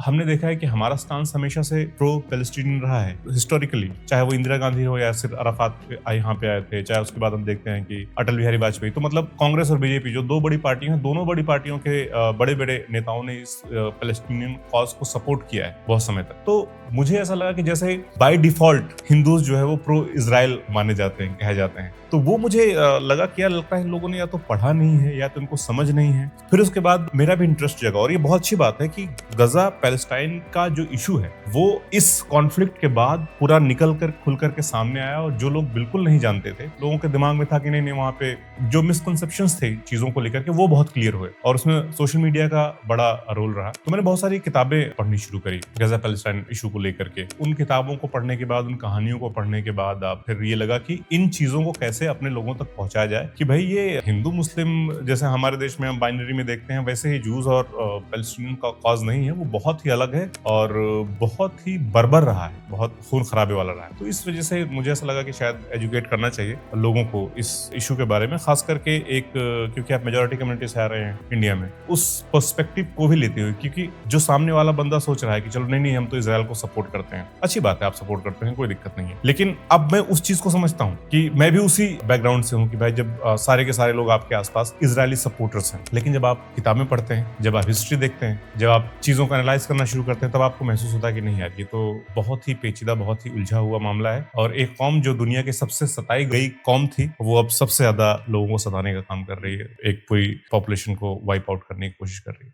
हमने देखा है कि हमारा स्टांस हमेशा से प्रो पैलेस्टीनियन रहा है हिस्टोरिकली, चाहे वो इंदिरा गांधी हो या सिर्फ अराफात यहाँ पे आए थे, चाहे उसके बाद हम देखते हैं कि अटल बिहारी वाजपेयी। तो मतलब कांग्रेस और बीजेपी जो दो बड़ी पार्टियां हैं, दोनों बड़ी पार्टियों के बड़े बड़े नेताओं ने इस पैलेस्टीनियन कॉज को सपोर्ट किया है बहुत समय तक। तो मुझे ऐसा लगा कि जैसे बाय डिफॉल्ट हिंदूज जो है वो प्रो इजराइल माने जाते हैं, कहे जाते हैं, तो वो मुझे लगा कि यार लगता है इन लोगों ने या तो पढ़ा नहीं है या तो इनको समझ नहीं है। फिर उसके बाद मेरा भी इंटरेस्ट जगा, और ये बहुत अच्छी बात है कि गजा पैलेस्टाइन का जो इशू है वो इस कॉन्फ्लिक्ट के बाद पूरा निकल कर खुल कर के सामने आया, और जो लोग बिल्कुल नहीं जानते थे, लोगों के दिमाग में था कि नहीं वहां पे जो मिसकंसेप्शंस थे चीजों को लेकर के वो बहुत क्लियर हुए, और उसमें सोशल मीडिया का बड़ा रोल रहा। तो मैंने बहुत सारी किताबें पढ़नी शुरू करी गजा पैलेस्टाइन इशू को लेकर के। उन किताबों को पढ़ने के बाद, उन कहानियों को पढ़ने के बाद फिर ये लगा कि इन चीजों को कैसे अपने लोगों तक पहुंचाया जाए कि भाई ये हिंदू मुस्लिम जैसे हमारे देश में हम बाइनरी में देखते हैं, वैसे ही जूस और पैलेस्टीनियन का कॉज नहीं है, वो बहुत ही अलग है और बहुत ही बर्बर रहा है, बहुत खून खराबे वाला रहा है। तो इस वजह से मुझे ऐसा लगा कि शायद एजुकेट करना चाहिए लोगों को इस इशू के बारे में, खास करके एक क्योंकि आप मेजोरिटी कम्युनिटी से आ रहे हैं इंडिया में, उस पर्सपेक्टिव को भी लेते हुए, क्योंकि जो सामने वाला बंदा सोच रहा है कि चलो नहीं हम तो इजराइल को सपोर्ट करते हैं, अच्छी बात है आप सपोर्ट करते हैं, कोई दिक्कत नहीं है, लेकिन अब मैं उस चीज को समझता हूँ कि मैं भी उसी बैकग्राउंड से हूँ कि भाई जब सारे के सारे लोग आपके आसपास इजरायली सपोर्टर्स हैं, लेकिन जब आप किताबें पढ़ते हैं, जब आप हिस्ट्री देखते हैं, जब आप चीजों को एनालाइज करना शुरू करते हैं, तब आपको महसूस होता है कि नहीं यार ये तो बहुत ही पेचीदा, बहुत ही उलझा हुआ मामला है, और एक कौम जो दुनिया के सबसे सताई गई कौम थी, वो अब सबसे ज्यादा लोगों को सताने का काम कर रही है, एक पूरी पॉपुलेशन को वाइप आउट करने की कोशिश कर रही है।